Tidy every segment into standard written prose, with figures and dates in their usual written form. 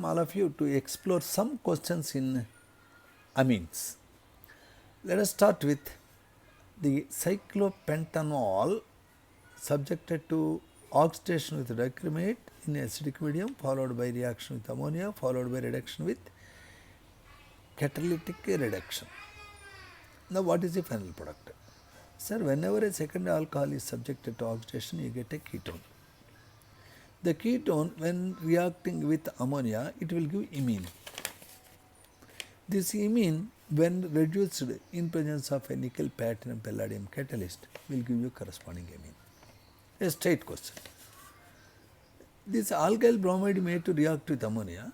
welcome all of you to explore some questions in amines. Let us start with the cyclopentanol subjected to oxidation with dichromate in acidic medium, followed by reaction with ammonia, followed by reduction with catalytic reduction. Now what is the final product? Sir, whenever a secondary alcohol is subjected to oxidation, you get a ketone. The ketone, when reacting with ammonia, it will give imine. This imine, when reduced in presence of a nickel platinum palladium catalyst, will give you corresponding amine. A straight question. This alkyl bromide made to react with ammonia,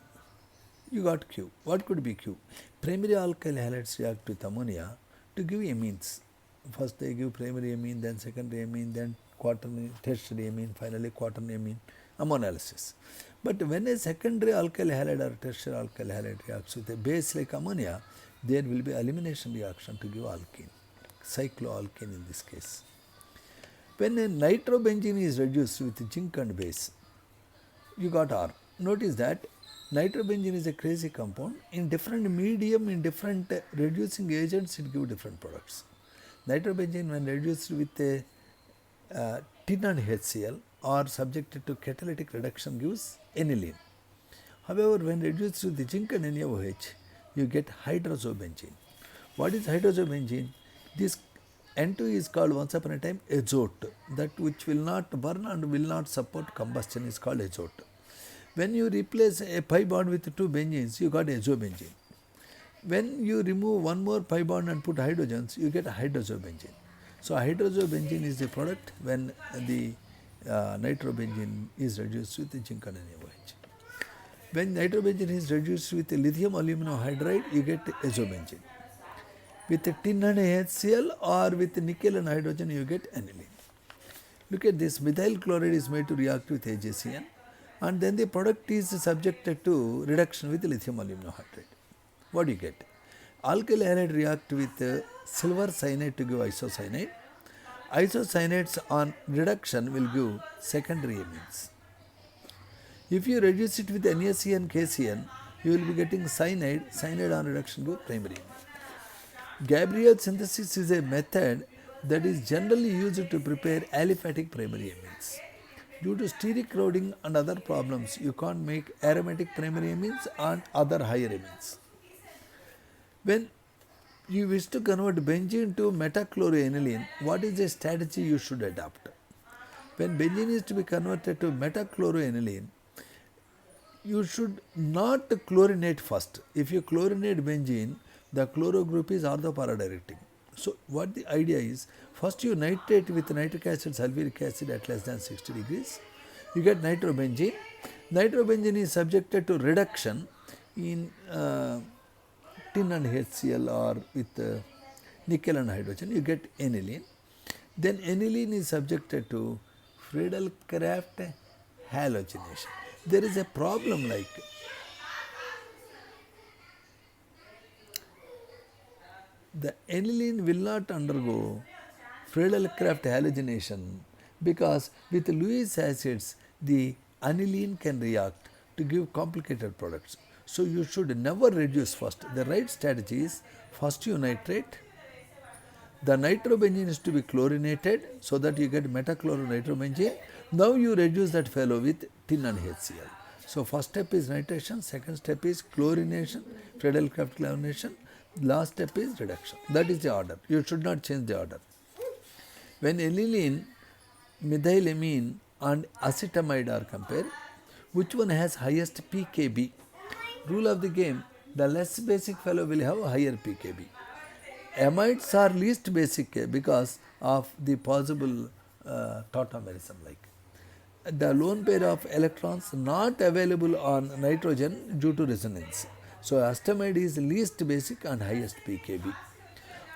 you got Q. What could be Q? Primary alkyl halides react with ammonia to give amines. First they give primary amine, then secondary amine, then quaternary, tertiary amine, finally quaternary amine, ammonolysis. But when a secondary alkyl halide or tertiary alkyl halide reacts with a base like ammonia, there will be elimination reaction to give alkene, cycloalkene in this case. When a nitrobenzene is reduced with zinc and base, you got R. Notice that nitrobenzene is a crazy compound. In different medium, in different reducing agents, it gives different products. Nitrobenzene, when reduced with a tin and HCl or subjected to catalytic reduction, gives aniline. However, when reduced with zinc and NaOH, you get hydrazobenzene. What is hydrazobenzene? This N2 is called once upon a time azote, that which will not burn and will not support combustion is called azote. When you replace a pi bond with two benzenes, you got azobenzene. When you remove one more pi bond and put hydrogens, you get hydrazobenzene. So hydrazobenzene is the product when the nitrobenzene is reduced with zinc and NaOH. When nitrobenzene is reduced with lithium aluminum hydride, you get azobenzene. With tin and HCl or with nickel and hydrogen, you get aniline. Look at this, methyl chloride is made to react with AgCN, and then the product is subjected to reduction with lithium aluminum hydride. What do you get? Alkyl halide react with silver cyanide to give isocyanide. Isocyanates on reduction will give secondary amines. If you reduce it with NaCN, KCN, you will be getting cyanide. Cyanide on reduction give primary amine. Gabriel synthesis is a method that is generally used to prepare aliphatic primary amines. Due to steric crowding and other problems, you can't make aromatic primary amines and other higher amines. When you wish to convert benzene to metachloroaniline, what is the strategy you should adopt? When benzene is to be converted to metachloroaniline, you should not chlorinate first. If you chlorinate benzene, the chloro group is ortho-para-directing. So what the idea is, first you nitrate with nitric acid, sulfuric acid at less than 60 degrees. You get nitrobenzene. Nitrobenzene is subjected to reduction in tin and HCl or with nickel and hydrogen. You get aniline. Then aniline is subjected to Friedel-Crafts halogenation. There is a problem like the aniline will not undergo Friedel-Crafts halogenation because with Lewis acids the aniline can react to give complicated products. So you should never reduce first. The right strategy is first you nitrate. The nitrobenzene is to be chlorinated so that you get metachloronitrobenzene. Now you reduce that fellow with tin and HCl. So first step is nitration, second step is chlorination, Friedel-Crafts chlorination, last step is reduction. That is the order. You should not change the order. When aniline, methylamine and acetamide are compared, which one has highest pKb? Rule of the game, the less basic fellow will have higher pKb. Amides are least basic because of the possible tautomerism like. The lone pair of electrons not available on nitrogen due to resonance. So acetamide is least basic and highest pKb.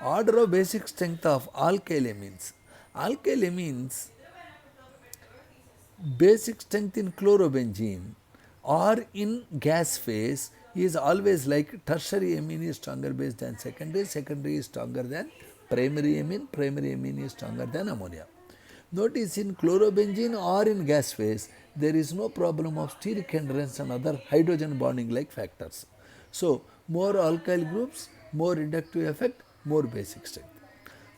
Order of basic strength of alkyl amines. Alkyl amines basic strength in chlorobenzene or in gas phase is always like tertiary amine is stronger base than secondary, secondary is stronger than primary amine is stronger than ammonia. Notice in chlorobenzene or in gas phase, there is no problem of steric hindrance and other hydrogen bonding like factors. So, more alkyl groups, more inductive effect, more basic strength.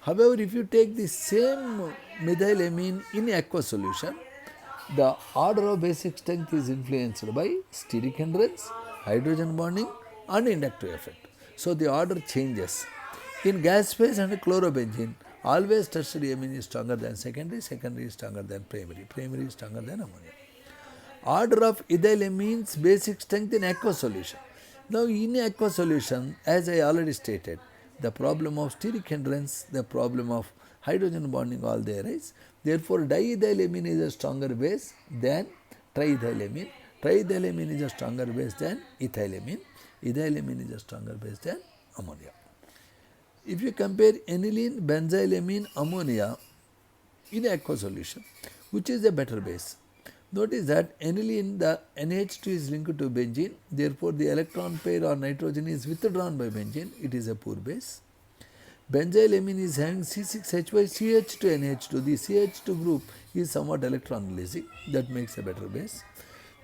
However, if you take the same methylamine in aqueous solution, the order of basic strength is influenced by steric hindrance, hydrogen bonding and inductive effect. So, the order changes. In gas phase and chlorobenzene, always tertiary amine is stronger than secondary, secondary is stronger than primary, primary is stronger than ammonia. Order of ethylamines basic strength in aqueous solution. Now in aqueous solution, as I already stated, the problem of steric hindrance, the problem of hydrogen bonding all they arise. Therefore diethylamine is a stronger base than triethylamine. Triethylamine is a stronger base than ethylamine. Ethylamine is a stronger base than ammonia. If you compare aniline, benzylamine, ammonia in aqueous solution, which is a better base? Notice that aniline, the NH2 is linked to benzene, therefore the electron pair or nitrogen is withdrawn by benzene, it is a poor base. Benzylamine is having C6H5CH2NH2, the CH2 group is somewhat electron releasing, that makes a better base.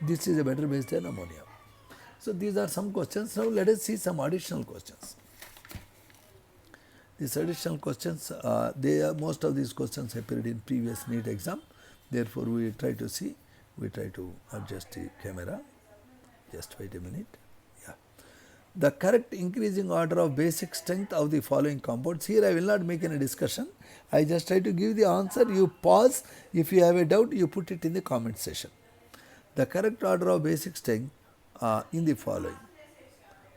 This is a better base than ammonia. So these are some questions. Now let us see some additional questions. These additional questions, most of these questions appeared in previous NEET exam. Therefore, we try to see, we try to adjust the camera. Just wait a minute. Yeah. The correct increasing order of basic strength of the following compounds. Here I will not make any discussion. I just try to give the answer. You pause. If you have a doubt, you put it in the comment section. The correct order of basic strength in the following.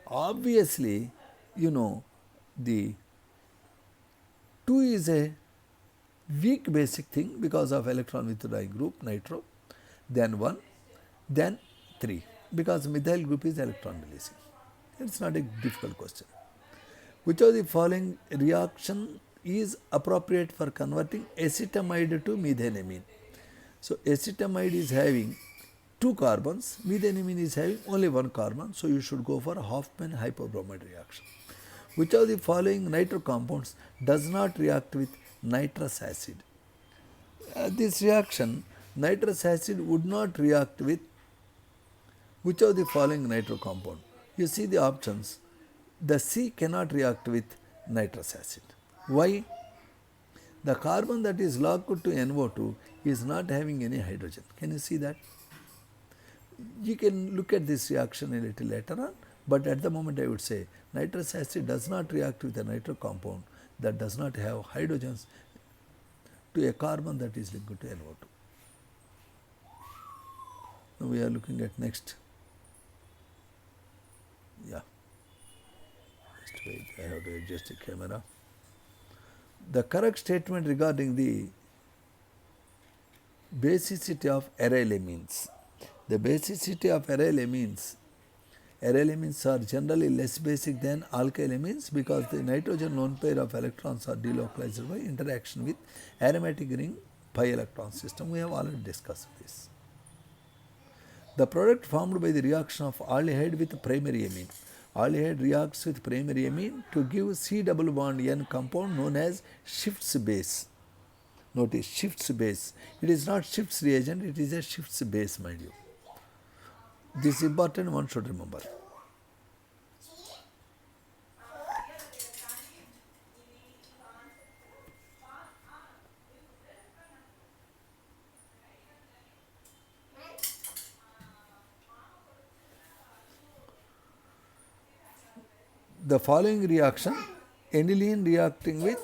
Obviously, you know, the 2 is a weak basic thing because of electron withdrawing group nitro, then 1, then 3 because methyl group is electron releasing. It is not a difficult question. Which of the following reaction is appropriate for converting acetamide to methenamine? So acetamide is having 2 carbons, methenamine is having only 1 carbon, so you should go for Hofmann hypobromide reaction. Which of the following nitro compounds does not react with nitrous acid? This reaction, nitrous acid would not react with which of the following nitro compound? You see the options. The C cannot react with nitrous acid. Why? The carbon that is locked to NO2 is not having any hydrogen. Can you see that? You can look at this reaction a little later on, but at the moment I would say nitrous acid does not react with a nitro compound that does not have hydrogens to a carbon that is linked to NO2. Now we are looking at next. Yeah. Just wait, I have to adjust the camera. The correct statement regarding the basicity of aryl amines. The basicity of aryl amines are generally less basic than alkyl amines because the nitrogen lone pair of electrons are delocalized by interaction with aromatic ring pi electron system. We have already discussed this. The product formed by the reaction of aldehyde with primary amine. Aldehyde reacts with primary amine to give C double bond N compound known as Schiff's base. Notice Schiff's base. It is not Schiff's reagent, it is a Schiff's base, mind you. This is important, one should remember. The following reaction, aniline reacting with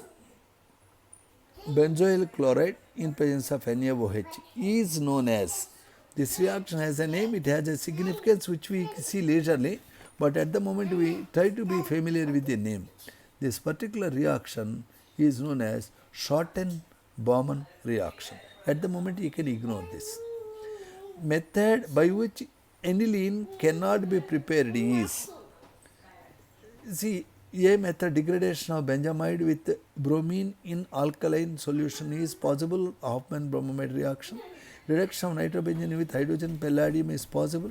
benzoyl chloride in presence of NaOH is known as, this reaction has a name, it has a significance which we see leisurely, but at the moment we try to be familiar with the name. This particular reaction is known as Schotten-Baumann reaction. At the moment you can ignore this. Method by which aniline cannot be prepared is, see, a method, degradation of benzamide with bromine in alkaline solution is possible, Hofmann-Bromamide reaction. Reduction of nitrobenzene with hydrogen palladium is possible.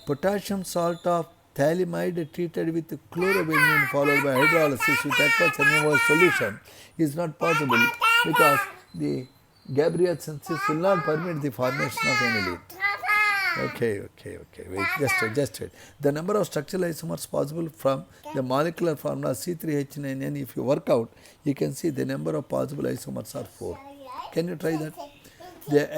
Potassium salt of phthalimide treated with chlorobenzene followed by hydrolysis with aqueous NaOH solution is not possible because the Gabriel synthesis will not permit the formation of aniline. Okay. Wait, just wait. The number of structural isomers possible from the molecular formula C3H9N, if you work out, you can see the number of possible isomers are 4. Can you try that? The